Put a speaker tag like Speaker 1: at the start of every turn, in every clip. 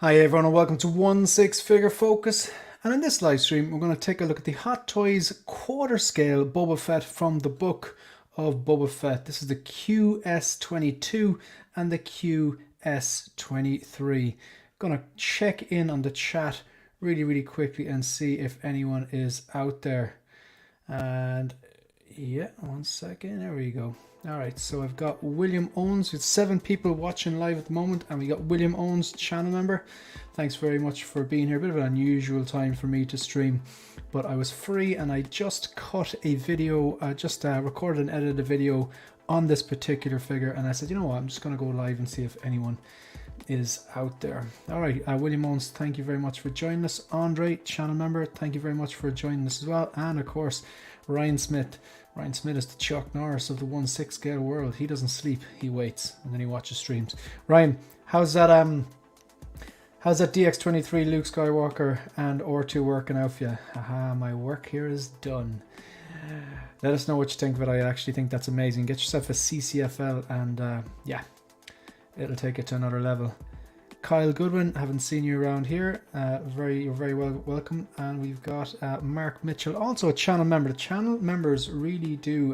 Speaker 1: Hi everyone and welcome to 1/6 Figure Focus, and in this live stream we're going to take a look at the Hot Toys quarter scale Boba Fett from the book of Boba Fett. This is the QS22 and the QS23. Going to check in on the chat really quickly and see if anyone is out there. And yeah, 1 second, there we go. Alright, so I've got William Owens with 7 people watching live at the moment, and we got William Owens, channel member. Thanks very much for being here. A bit of an unusual time for me to stream, but I was free and I just cut a video, recorded and edited a video on this particular figure, and I said, you know what, I'm just going to go live and see if anyone is out there. Alright, William Owens, thank you very much for joining us. Andre, channel member, thank you very much for joining us as well. And of course, Ryan Smith. Ryan Smith is the Chuck Norris of the 1/6 scale world. He doesn't sleep, he waits, and then he watches streams. Ryan, how's that DX23 Luke Skywalker and R2 working out for you? Haha, my work here is done. Let us know what you think of it. I actually think that's amazing. Get yourself a CCFL and yeah, it'll take it to another level. Kyle Goodwin, haven't seen you around here. You're very welcome. And we've got Mark Mitchell, also a channel member. The channel members really do,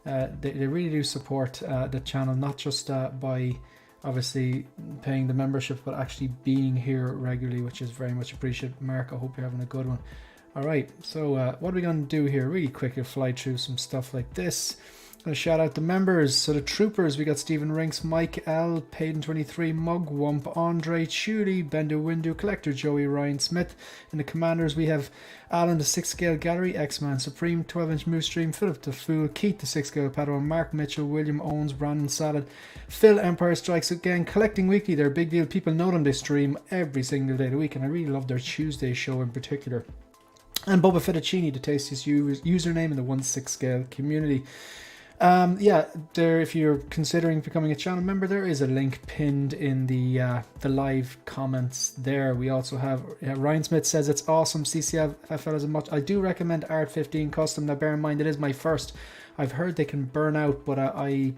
Speaker 1: they really do support the channel, not just by obviously paying the membership, but actually being here regularly, which is very much appreciated. Mark, I hope you're having a good one. All right, so what are we going to do here? Really quickly fly through some stuff like this. Gonna shout out the members. So the troopers, we got Stephen Rinks, Mike L, Payden23, Mugwump, Andre, Chuli, Bendu Windu, Collector Joey, Ryan Smith. In the commanders, we have Alan the 6 scale Gallery, X-Man Supreme, 12-inch Moose Stream, Philip the Fool, Keith the 6 scale Padawan, Mark Mitchell, William Owens, Brandon Salad, Phil Empire Strikes Again, collecting weekly. They're a big deal. People know them. They stream every single day of the week, and I really love their Tuesday show in particular. And Boba Fettuccini, the tastiest username in the 1/6 scale community. Yeah, there. If you're considering becoming a channel member, there is a link pinned in the live comments there. We also have Ryan Smith says it's awesome. CCFL is a much. I do recommend Art 15 Custom. Now, bear in mind it is my first. I've heard they can burn out, but I'm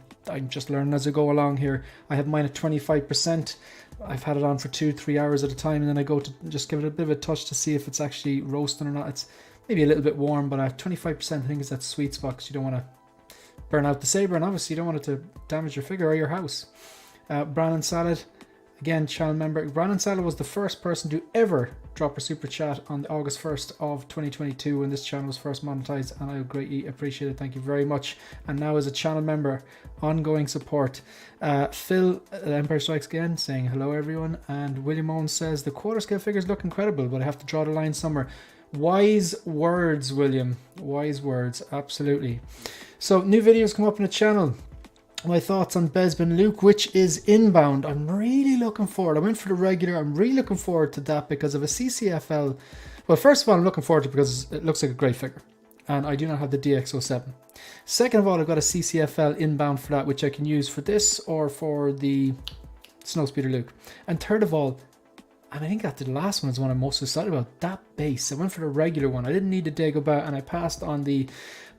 Speaker 1: just learning as I go along here. I have mine at 25%. I've had it on for 2-3 hours at a time, and then I go to just give it a bit of a touch to see if it's actually roasting or not. It's maybe a little bit warm, but at 25%, I think is that sweet spot, because you don't want to burn out the saber, and obviously you don't want it to damage your figure or your house. Brandon Salad, again, channel member. Brandon Salad was the first person to ever drop a super chat on August 1st of 2022 when this channel was first monetized, and I greatly appreciate it. Thank you very much. And now as a channel member, ongoing support. Phil Empire Strikes Again saying hello everyone, and William Owens says the quarter scale figures look incredible, but I have to draw the line somewhere. Wise words, William. Wise words, absolutely. So new videos come up on the channel. My thoughts on Bespin Luke, which is inbound. I'm really looking forward. I went for the regular. I'm really looking forward to that because of a CCFL. Well, first of all, I'm looking forward to it because it looks like a great figure, and I do not have the DX07. Second of all, I've got a CCFL inbound for that, which I can use for this or for the Snowspeeder Luke. And third of all, and I think that the last one is the one I'm most excited about, that base. I went for the regular one. I didn't need the Dagobah, and I passed on the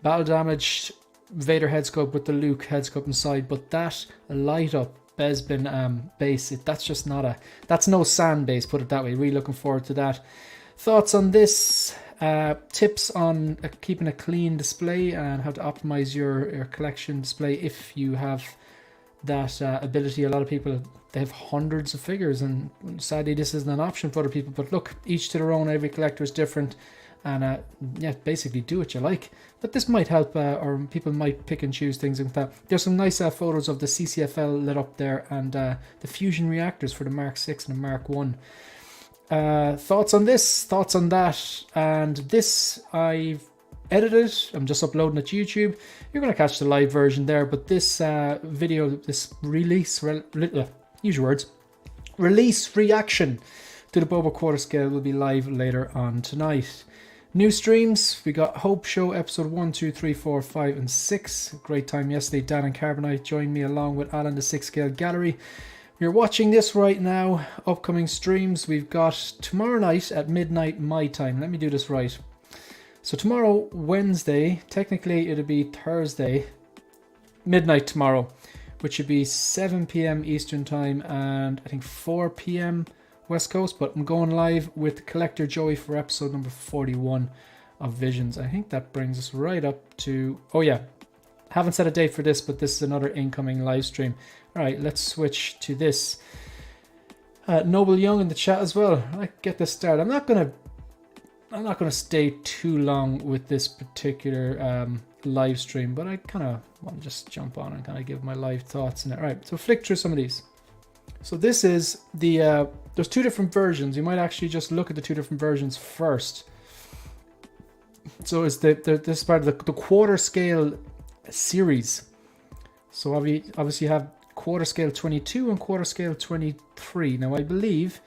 Speaker 1: battle damage Vader head sculpt with the Luke head sculpt inside, but that light up Bespin base, that's just not a, that's no sand base, put it that way. Really looking forward to that. Thoughts on this, tips on keeping a clean display and how to optimize your collection display if you have that ability. A lot of people, they have hundreds of figures, and sadly this isn't an option for other people, but look, each to their own. Every collector is different, and yeah, basically do what you like. But this might help, or people might pick and choose things like that. There's some nice photos of the CCFL lit up there, and the fusion reactors for the Mark 6 and the Mark 1. Thoughts on this, thoughts on that, and this I've edited. I'm just uploading it to YouTube. You're going to catch the live version there, but this video, this release, use your words, release reaction to the Boba quarter scale will be live later on tonight. New streams, we got Hope Show episode 1, 2, 3, 4, 5, and 6. Great time yesterday. Dan and Carbonite joined me along with Alan the 6 scale Gallery. You're watching this right now. Upcoming streams, we've got tomorrow night at midnight my time. Let me do this right. So tomorrow, Wednesday, technically it'll be Thursday, midnight tomorrow, which should be 7 p.m. Eastern time, and I think 4 p.m. West Coast, but I'm going live with Collector Joey for episode number 41 of Visions. I think that brings us right up to, oh yeah, haven't set a date for this, but this is another incoming live stream. All right, let's switch to this. Noble Young in the chat as well. I get this started. I'm not gonna stay too long with this particular live stream, but I kind of want to just jump on and kind of give my live thoughts in it. All right, so flick through some of these. So this is the there's two different versions. You might actually just look at the two different versions first. So it's this is part of the quarter scale series. So obviously you have quarter scale 22 and quarter scale 23. Now I believe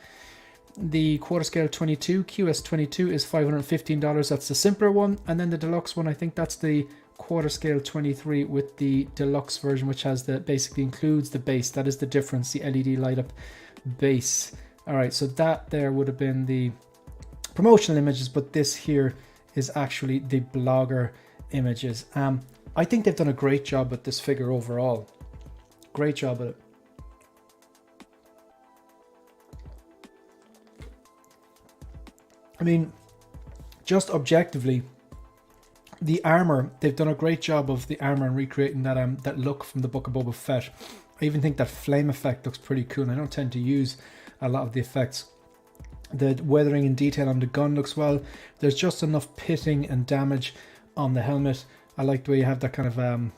Speaker 1: the quarter scale 22 QS22 is $515. That's the simpler one, and then the deluxe one, I think that's the quarter scale 23 with the deluxe version, which has the basically includes the base. That is the difference, the LED light up base. All right, so that there would have been the promotional images, but this here is actually the blogger images. I think they've done a great job with this figure overall. Great job with it. I mean, just objectively, the armor, they've done a great job of the armor and recreating that that look from the Book of Boba Fett. I even think that flame effect looks pretty cool, and I don't tend to use a lot of the effects. The weathering and detail on the gun looks well. There's just enough pitting and damage on the helmet. I like the way you have that kind of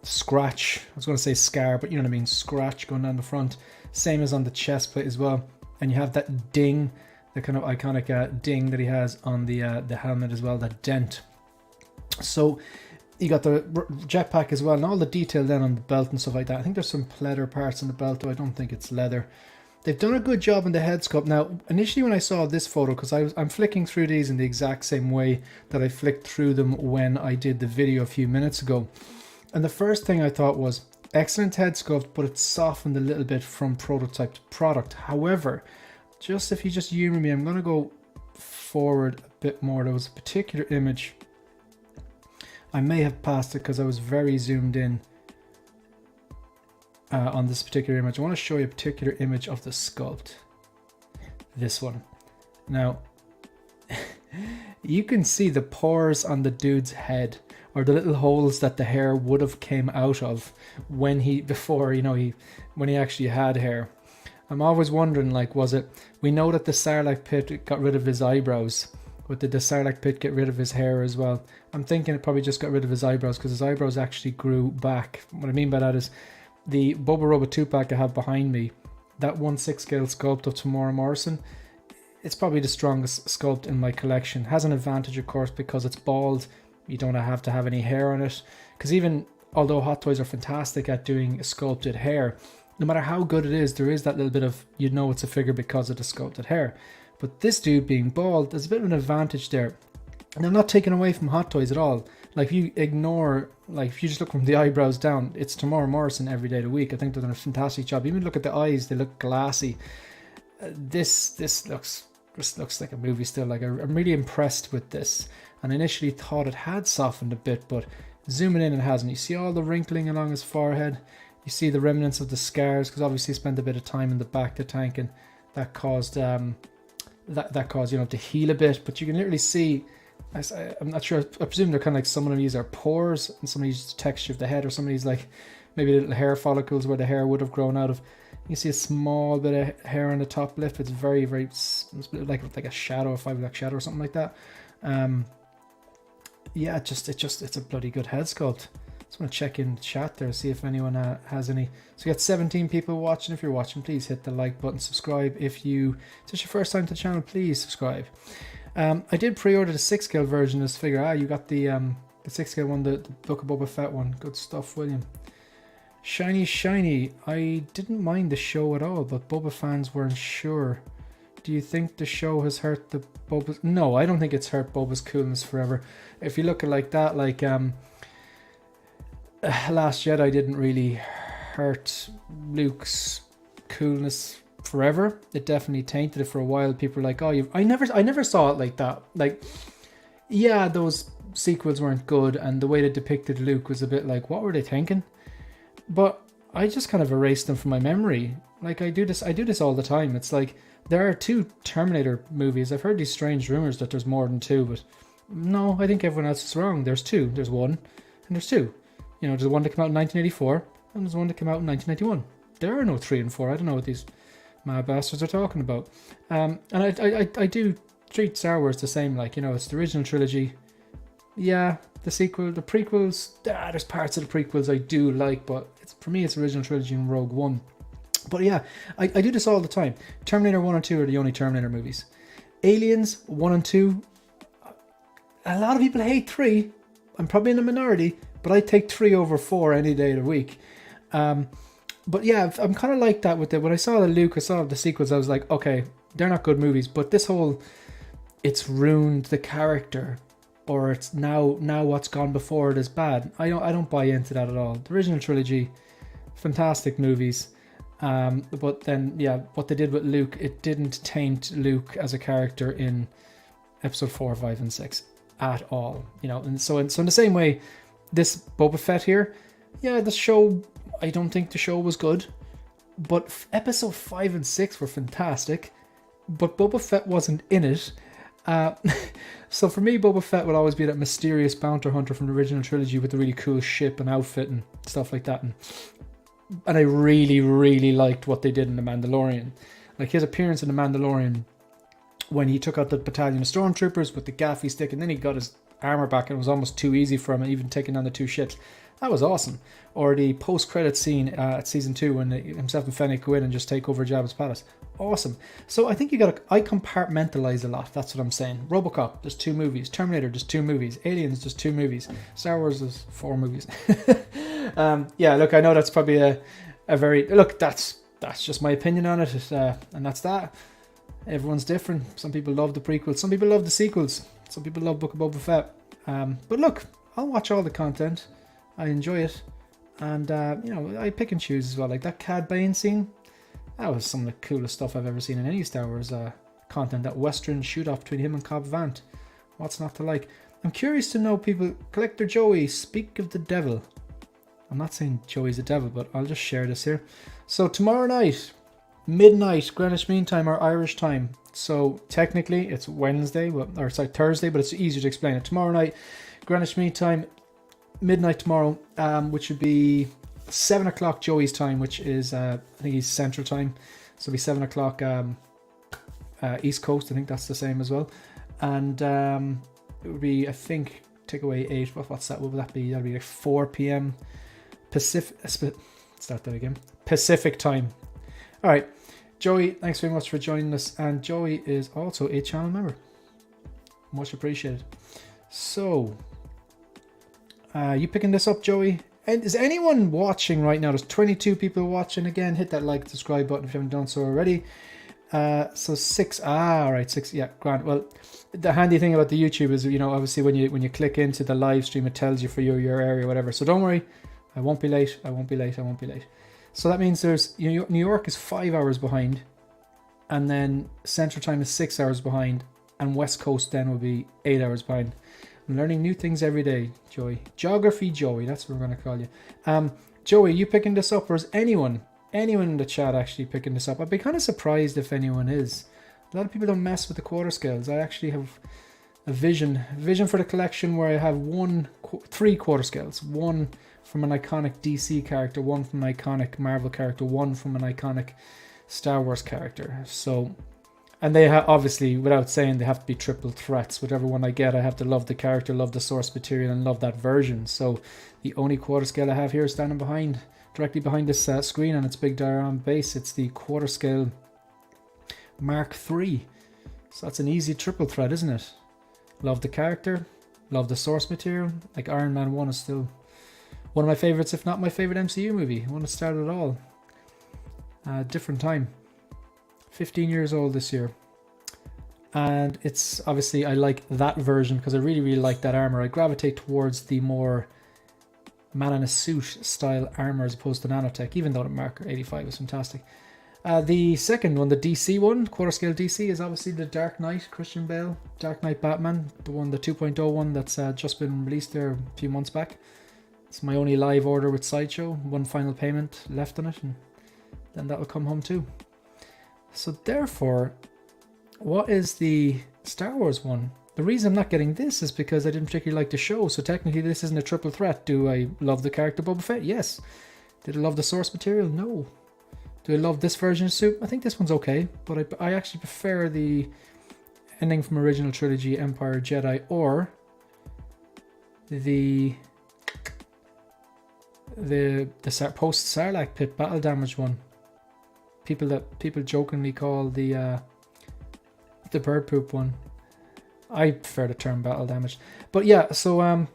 Speaker 1: scratch. I was going to say scar, but you know what I mean, scratch going down the front. Same as on the chest plate as well. And you have that ding, the kind of iconic ding that he has on the helmet as well, that dent. So you got the jetpack as well, and all the detail then on the belt and stuff like that. I think there's some pleather parts on the belt, though I don't think it's leather. They've done a good job in the head sculpt. Now, initially when I saw this photo, because I'm flicking through these in the exact same way that I flicked through them when I did the video a few minutes ago. And the first thing I thought was, excellent head sculpt, but it's softened a little bit from prototype to product. However, just if you just humor me, I'm going to go forward a bit more. There was a particular image. I may have passed it because I was very zoomed in on this particular image. I want to show you a particular image of the sculpt. This one. Now, you can see the pores on the dude's head, or the little holes that the hair would have came out of when he actually had hair. I'm always wondering, like, was it, we know that the Sarlacc pit got rid of his eyebrows, but did the Sarlacc pit get rid of his hair as well? I'm thinking it probably just got rid of his eyebrows, because his eyebrows actually grew back. What I mean by that is, the Boba Roba 2-pack I have behind me, that 1/6 scale sculpt of Tamora Morrison, it's probably the strongest sculpt in my collection. Has an advantage, of course, because it's bald. You don't have to have any hair on it. Because even, although Hot Toys are fantastic at doing sculpted hair, no matter how good it is, there is that little bit of, you know it's a figure because of the sculpted hair. But this dude being bald, there's a bit of an advantage there. And I'm not taking away from Hot Toys at all. Like, if you ignore, like, if you just look from the eyebrows down, it's Tamora Morrison every day of the week. I think they've done a fantastic job. Even look at the eyes, they look glassy. This looks like a movie still. Like, I'm really impressed with this. And I initially thought it had softened a bit, but zooming in, it hasn't. You see all the wrinkling along his forehead. You see the remnants of the scars, because obviously he spent a bit of time in the back of the tank, and that caused that caused, you know, to heal a bit. But you can literally see, I'm not sure, I presume they're kind of like, some of these are pores, and some of these texture of the head, or some of these like maybe little hair follicles where the hair would have grown out of. You see a small bit of hair on the top lip. It's very, very, it's like a shadow, a 5 black shadow or something like that. Yeah, it's a bloody good head sculpt. Just want to check in the chat there, see if anyone has any. So you got 17 people watching. If you're watching, please hit the like button, subscribe. If it's your first time to the channel, please subscribe. I did pre-order the 6 scale version of this figure. You got the 6 scale one, the Book of Boba Fett one. Good stuff, William. Shiny. I didn't mind the show at all, but Boba fans weren't sure. Do you think the show has hurt the Boba? No, I don't think it's hurt Boba's coolness forever. If you look at like that, like Last Jedi didn't really hurt Luke's coolness forever. It definitely tainted it for a while. People were like, oh, I never saw it like that. Like, yeah, those sequels weren't good, and the way they depicted Luke was a bit like, what were they thinking? But I just kind of erased them from my memory. Like, I do this all the time. It's like, there are 2 Terminator movies. I've heard these strange rumors that there's more than 2, but no, I think everyone else is wrong. There's 2. There's 1 and there's 2. You know, there's one that came out in 1984 and there's one that came out in 1991. There are no 3 and 4. I don't know what these mad bastards are talking about. And I do treat Star Wars the same. Like, you know, it's the original trilogy. Yeah, the sequel, the prequels. There's parts of the prequels I do like, but for me, it's original trilogy and Rogue One. But yeah, I do this all the time. Terminator 1 and 2 are the only Terminator movies. Aliens 1 and 2. A lot of people hate 3. I'm probably in the minority, but I take 3 over 4 any day of the week. But yeah, I'm kind of like that with it. When I saw I saw the sequels, I was like, okay, they're not good movies. But this whole, it's ruined the character, or it's now what's gone before it is bad. I don't buy into that at all. The original trilogy, fantastic movies. But then, yeah, what they did with Luke, it didn't taint Luke as a character in episode 4, 5, and 6 at all. You know, and so in the same way, this Boba Fett here, yeah, the show, I don't think the show was good, but episode 5 and 6 were fantastic, but Boba Fett wasn't in it. So for me, Boba Fett will always be that mysterious bounty hunter from the original trilogy with the really cool ship and outfit and stuff like that. And I really, really liked what they did in The Mandalorian. Like his appearance in The Mandalorian, when he took out the battalion of stormtroopers with the gaffy stick, and then he got his armor back, and it was almost too easy for him, even taking down the 2 ships. That was awesome. Or the post-credit scene at season 2 when himself and Fennec go in and just take over Jabba's palace. Awesome. So I think I compartmentalize a lot. That's what I'm saying. RoboCop, there's 2 movies. Terminator, there's 2 movies. Aliens, there's 2 movies. Star Wars, there's 4 movies. Yeah, look, I know that's probably a very... Look, that's just my opinion on it. And that's that. Everyone's different. Some people love the prequels. Some people love the sequels. Some people love Book of Boba Fett. But look, I'll watch all the content. I enjoy it. And, you know, I pick and choose as well. Like that Cad Bane scene, that was some of the coolest stuff I've ever seen in any Star Wars content. That Western shoot-off between him and Cobb Vanth. What's not to like? I'm curious to know, people. Collector Joey, speak of the devil. I'm not saying Joey's the devil, but I'll just share this here. So tomorrow night, midnight, Greenwich Mean Time or Irish time. So technically it's Thursday, but it's easier to explain it. Tomorrow night, Greenwich Mean Time, midnight tomorrow, which would be 7 o'clock Joey's time, which is I think he's Central Time, so it'll be 7 o'clock East Coast. I think that's the same as well. And it would be, I think, take away 8. What's that? What would that be? That'll be like 4 p.m. Pacific. Start that again. Pacific time. All right, Joey, thanks very much for joining us. And Joey is also a channel member. Much appreciated. So, you picking this up, Joey? And is anyone watching right now? There's 22 people watching. Again, hit that like, subscribe button if you haven't done so already. So 6. All right, 6. Yeah, grand. Well, the handy thing about the YouTube is, you know, obviously when you click into the live stream, it tells you for your area, whatever. So don't worry, I won't be late. I won't be late. I won't be late. So that means New York is 5 hours behind, and then Central Time is 6 hours behind, and West Coast then will be 8 hours behind. I'm learning new things every day, Joey. Geography Joey, that's what we're going to call you. Joey, you picking this up, or is anyone in the chat actually picking this up? I'd be kind of surprised if anyone is. A lot of people don't mess with the quarter scales. I actually have a vision for the collection where I have 3 quarter scales. 1 from an iconic DC character, 1 from an iconic Marvel character, 1 from an iconic Star Wars character. So, and they obviously, without saying, they have to be triple threats. Whatever one I get, I have to love the character, love the source material, and love that version. So the only quarter scale I have here is standing directly behind this screen on its big diorama base. It's the quarter scale Mark III. So that's an easy triple threat, isn't it? Love the character, love the source material. Like Iron Man 1 is still one of my favorites, if not my favorite MCU movie. One that started it all. Different time. 15 years old this year. And it's obviously, I like that version because I really, really like that armor. I gravitate towards the more man in a suit style armor as opposed to nanotech, even though the Mark 85 is fantastic. The second one, the DC one, quarter scale DC, is obviously the Dark Knight, Christian Bale, Dark Knight Batman, the 2.0 one that's just been released there a few months back. It's my only live order with Sideshow, 1 final payment left on it, and then that'll come home too. So therefore, what is the Star Wars one? The reason I'm not getting this is because I didn't particularly like the show. So technically this isn't a triple threat. Do I love the character Boba Fett? Yes. Did I love the source material? No. Do I love this version of suit? I think this one's okay, but I actually prefer the ending from original trilogy, Empire Jedi, or the post Sarlacc pit battle damage one. People jokingly call the bird poop one. I prefer the term battle damage. But yeah, so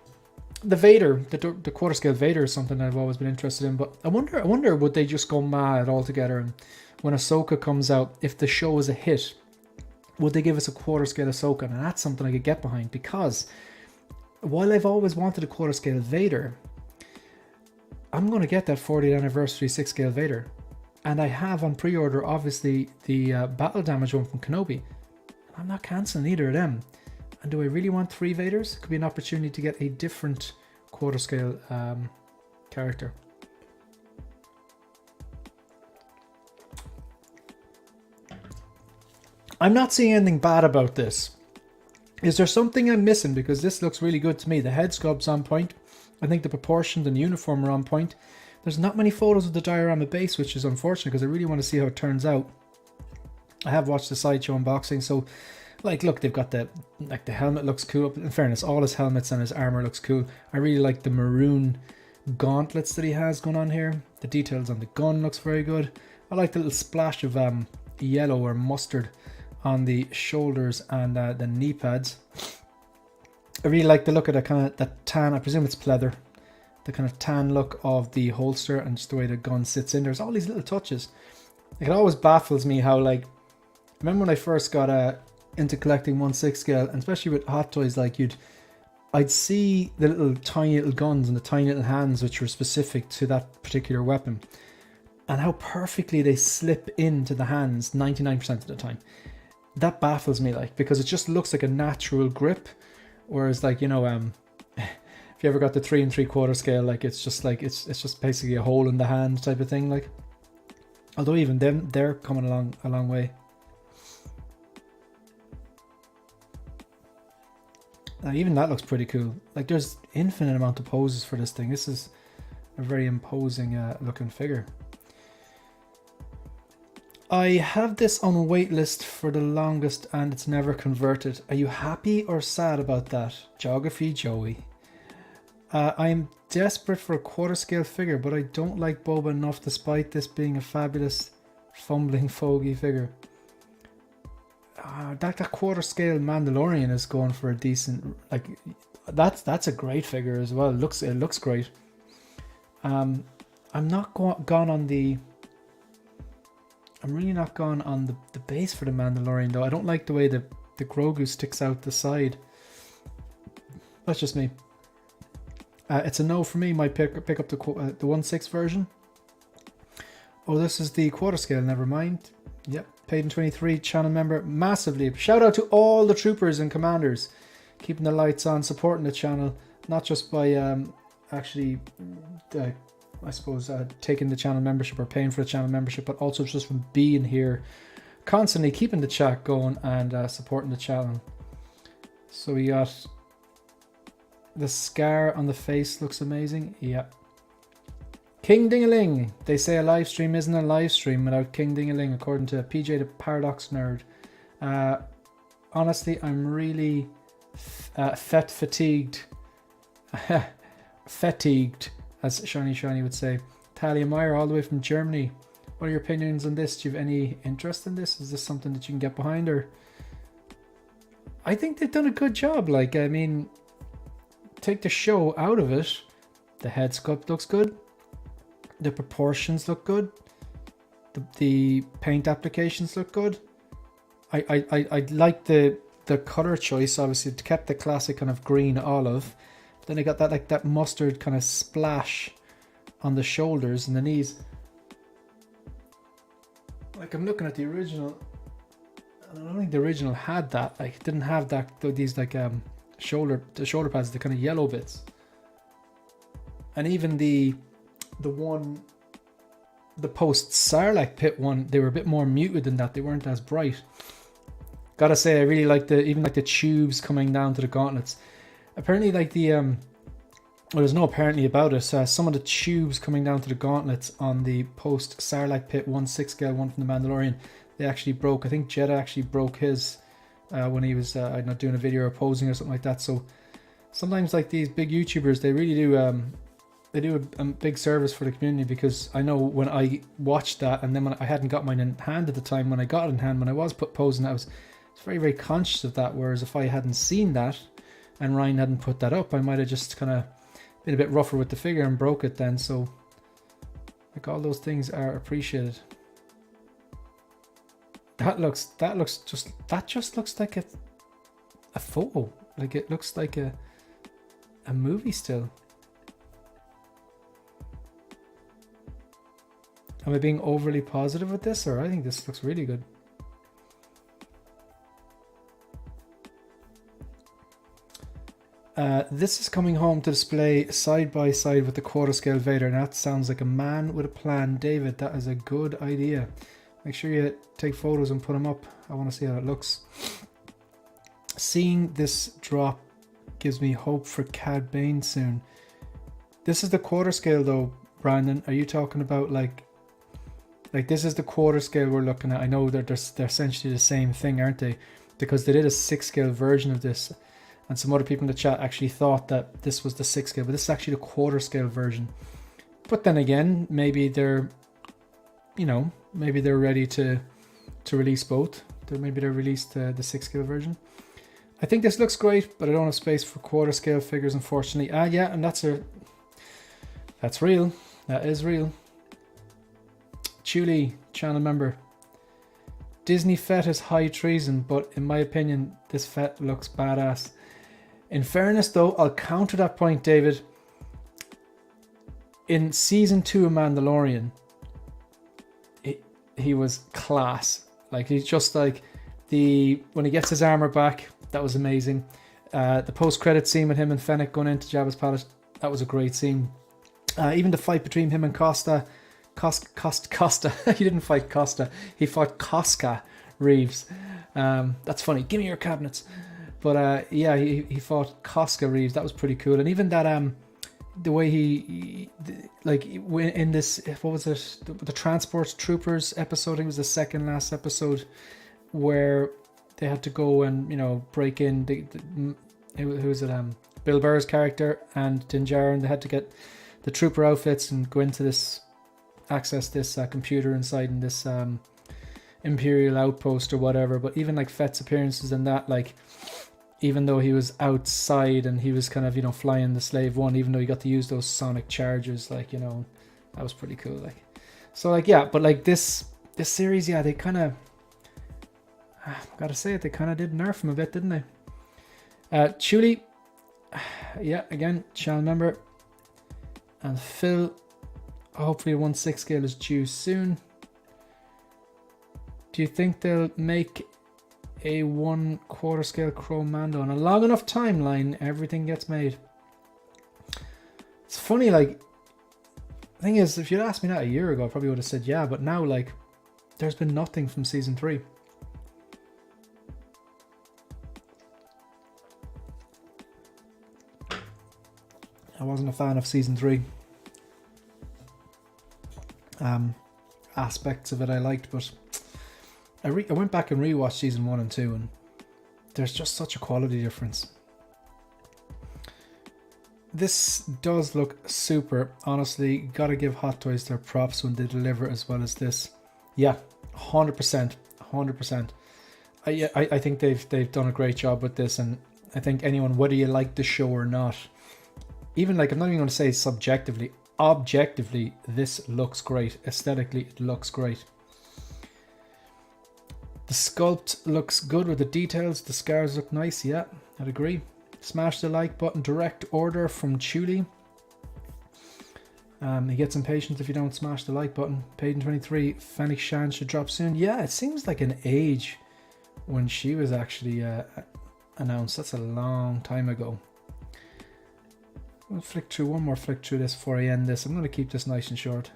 Speaker 1: the Vader, the quarter scale Vader is something I've always been interested in. But I wonder would they just go mad altogether, and when Ahsoka comes out, if the show is a hit, would they give us a quarter scale Ahsoka? And that's something I could get behind, because while I've always wanted a quarter scale Vader, I'm going to get that 40th anniversary 6 scale Vader. And I have on pre-order, obviously, the battle damage one from Kenobi. And I'm not cancelling either of them. And do I really want 3 Vaders? Could be an opportunity to get a different quarter scale character. I'm not seeing anything bad about this. Is there something I'm missing? Because this looks really good to me. The head sculpt's on point. I think the proportions and the uniform are on point. There's not many photos of the diorama base, which is unfortunate because I really want to see how it turns out. I have watched the sideshow unboxing, so like, look, they've got the helmet looks cool. In fairness, all his helmets and his armor looks cool. I really like the maroon gauntlets that he has going on here. The details on the gun looks very good. I like the little splash of yellow or mustard on the shoulders and the knee pads. I really like the look of that tan. I presume it's pleather. The kind of tan look of the holster and just the way the gun sits in. There's all these little touches. It always baffles me how, like, I remember when I first got into collecting 1/6 scale, and especially with Hot Toys, like I'd see the little tiny little guns and the tiny little hands which were specific to that particular weapon, and how perfectly they slip into the hands 99% of the time. That baffles me, like, because it just looks like a natural grip, whereas, like, you know, if you ever got the 3 3/4 scale, like, it's just basically a hole in the hand type of thing, like. Although even them, they're coming along a long way. Even that looks pretty cool. Like, there's infinite amount of poses for this thing. This is a very imposing looking figure. I have this on waitlist for the longest and it's never converted. Are you happy or sad about that? Geography Joey. I'm desperate for a quarter scale figure, but I don't like Boba enough despite this being a fabulous fumbling fogey figure. That quarter scale Mandalorian is going for a decent, like, that's a great figure as well. It looks great. I'm not gone on the. I'm really not gone on the base for the Mandalorian though. I don't like the way the Grogu sticks out the side. That's just me. It's a no for me. Might pick up the 1/6 version. Oh, this is the quarter scale. Never mind. Yep, paid in 23, channel member, massively. Shout out to all the troopers and commanders keeping the lights on, supporting the channel, not just by actually, I suppose, taking the channel membership or paying for the channel membership, but also just from being here, constantly keeping the chat going and supporting the channel. So we got the scar on the face, looks amazing. Yep. King Ding-a-ling. They say a live stream isn't a live stream without King Ding-a-ling, according to PJ the Paradox Nerd. Honestly, I'm really fatigued. Fatigued, as Shiny would say. Talia Meyer, all the way from Germany. What are your opinions on this? Do you have any interest in this? Is this something that you can get behind? Or I think they've done a good job. Like, I mean, take the show out of it. The head sculpt looks good. The proportions look good. The paint applications look good. I like the color choice. Obviously, it kept the classic kind of green olive. But then I got that, like, that mustard kind of splash on the shoulders and the knees. Like, I'm looking at the original, and I don't think the original had that. Like, it didn't have that, these like shoulder pads, the kind of yellow bits. And even the one the post Sarlacc pit one, they were a bit more muted than that. They weren't as bright. Gotta say, I really like even the tubes coming down to the gauntlets. Apparently, like well, there's no apparently about it. Some of the tubes coming down to the gauntlets on the post Sarlacc pit 1/6 scale one from the Mandalorian, they actually broke. I think Jeddah actually broke his when he was I don't know, doing a video or posing or something like that. So sometimes like these big YouTubers, they really do they do a big service for the community, because I know when I watched that, and then when I hadn't got mine in hand at the time, when I got it in hand, when I was posing, I was very, very conscious of that. Whereas if I hadn't seen that and Ryan hadn't put that up, I might have just kind of been a bit rougher with the figure and broke it then. So like, all those things are appreciated. That just looks like a photo. Like, it looks like a movie still. Am I being overly positive with this, or I think this looks really good? This is coming home to display side by side with the quarter scale Vader, and that sounds like a man with a plan. David, that is a good idea. Make sure you take photos and put them up. I want to see how it looks. Seeing this drop gives me hope for Cad Bane soon. This is the quarter scale though, Brandon. Are you talking about like this is the quarter scale we're looking at? I know they're essentially the same thing, aren't they? Because they did a 6 scale version of this, and some other people in the chat actually thought that this was the 6 scale, but this is actually the quarter scale version. But then again, maybe they're, you know, maybe they're ready to release both. Maybe they released the 6 scale version. I think this looks great, but I don't have space for quarter scale figures, unfortunately. Yeah, and that's real. That is real. Chuli, channel member. Disney Fett is high treason, but in my opinion, this Fett looks badass. In fairness though, I'll counter that point, David. In season 2 of Mandalorian, he was class. Like, he's just like when he gets his armor back, that was amazing. The post-credit scene with him and Fennec going into Jabba's palace, that was a great scene. Even the fight between him and Costa. He didn't fight Costa. He fought Cosca Reeves. That's funny. Give me your cabinets. But yeah, he fought Cosca Reeves. That was pretty cool. And even that the way he like in this, what was it? The Transport Troopers episode. I think it was the second last episode where they had to go and, you know, break in. Who was it? Bill Burr's character and Din Djarin. They had to get the trooper outfits and go into this. Access this computer inside in this Imperial outpost or whatever. But even like Fett's appearances in that, like, even though he was outside and he was kind of, you know, flying the Slave One, even though he got to use those sonic chargers, like, you know, that was pretty cool. Like, so like, yeah, but like this series, yeah, they kind of, gotta say it, they kind of did nerf him a bit, didn't they? Chuli, yeah, again, channel member, and Phil. Hopefully a 1/6 scale is due soon. Do you think they'll make a 1/4 scale Chrome Mando? On a long enough timeline, everything gets made. It's funny, like, the thing is, if you'd asked me that a year ago, I probably would have said yeah, but now, like, there's been nothing from season 3. I wasn't a fan of season 3. Aspects of it I liked, but I went back and rewatched season 1 and 2, and there's just such a quality difference. This does look super. Honestly, gotta give Hot Toys their props when they deliver as well as this. Yeah, 100%. I think they've done a great job with this, and I think anyone, whether you like the show or not, even like, I'm not even going to say subjectively, objectively, this looks great. Aesthetically, it looks great. The sculpt looks good with the details. The scars look nice. Yeah, I'd agree. Smash the like button. Direct order from Chuli. He gets impatient if you don't smash the like button. Paid in 23. Fennec Shan should drop soon. Yeah, it seems like an age when she was actually announced. That's a long time ago. I'll flick through one more flick through this before I end this. I'm going to keep this nice and short.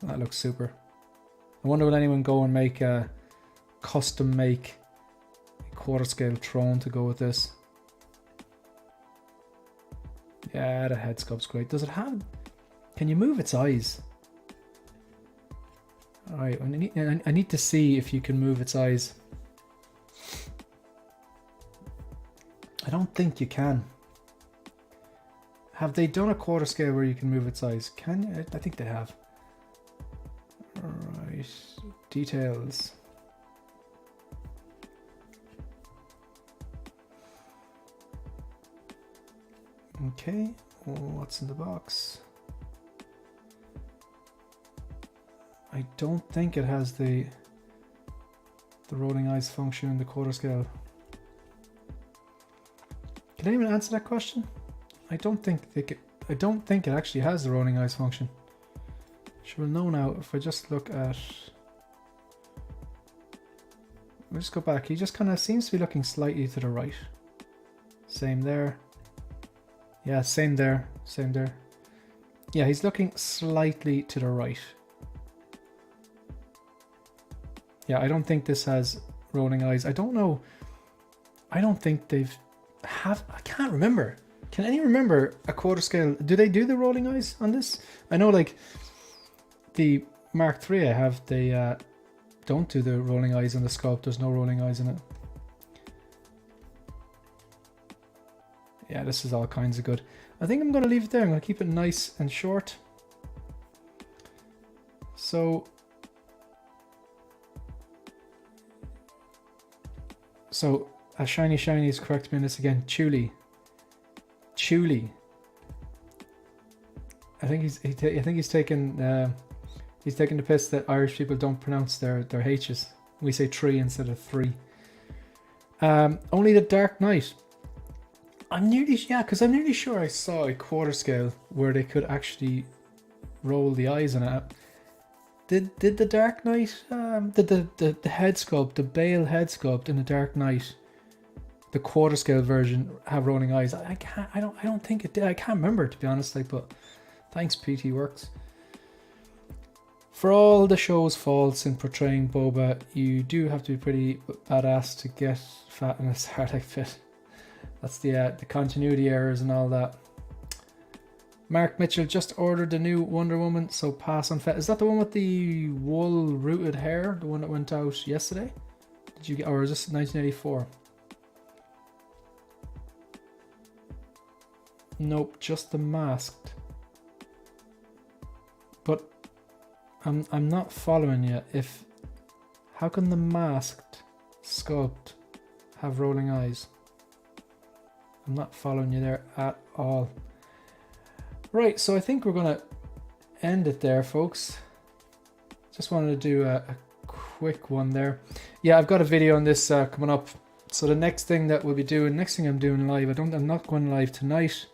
Speaker 1: That looks super. I wonder will anyone go and make a custom make quarter scale throne to go with this. Yeah, the head sculpt's great. Does it have... Can you move its eyes? Alright, I need to see if you can move its eyes. I don't think you can. Have they done a quarter scale where you can move its eyes? Can you? I think they have. Alright, details. Okay, what's in the box? I don't think it has the rolling eyes function in the quarter scale. Can anyone answer that question? I don't think it actually has the rolling eyes function. We'll know now if I just look at... We'll just go back. He just kind of seems to be looking slightly to the right. Same there. Yeah, same there. Same there. Yeah, he's looking slightly to the right. Yeah, I don't think this has rolling eyes. I don't know. I don't think they've... I can't remember. Can anyone remember a quarter scale? Do they do the rolling eyes on this? I know like the Mark III I have, they don't do the rolling eyes on the sculpt. There's no rolling eyes in it. Yeah, this is all kinds of good. I think I'm going to leave it there. I'm going to keep it nice and short. So Shiny is correcting me on this again. Chuli. I think he's taking the piss that Irish people don't pronounce their H's. We say tree instead of three. Only the Dark Knight. I'm nearly sure I saw a quarter scale where they could actually roll the eyes on it. Did the Dark Knight, the head sculpt, the Bale head sculpt in the Dark Knight, the quarter scale version, have rolling eyes? I don't think it did. I can't remember, to be honest. But thanks, PT Works. For all the show's faults in portraying Boba, you do have to be pretty badass to get fat in a Sarlacc pit. That's the continuity errors and all that. Mark Mitchell just ordered the new Wonder Woman, so pass on Fett. Is that the one with the wool rooted hair? The one that went out yesterday? Did you get, or is this 1984? Nope, just the masked. But I'm not following you. How can the masked sculpt have rolling eyes? I'm not following you there at all. Right, so I think we're going to end it there, folks. Just wanted to do a quick one there. Yeah, I've got a video on this coming up. So the next thing that we'll be doing, next thing I'm doing live, I'm not going live tonight.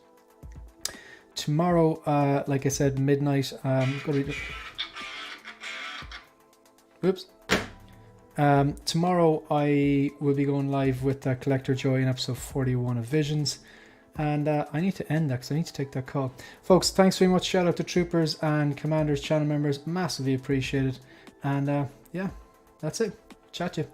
Speaker 1: Tomorrow, like I said, midnight. Oops. Tomorrow I will be going live with Collector Joy in episode 41 of Visions. And I need to end that because I need to take that call. Folks, thanks very much. Shout out to Troopers and Commanders channel members. Massively appreciated. And yeah, that's it. Chat to you.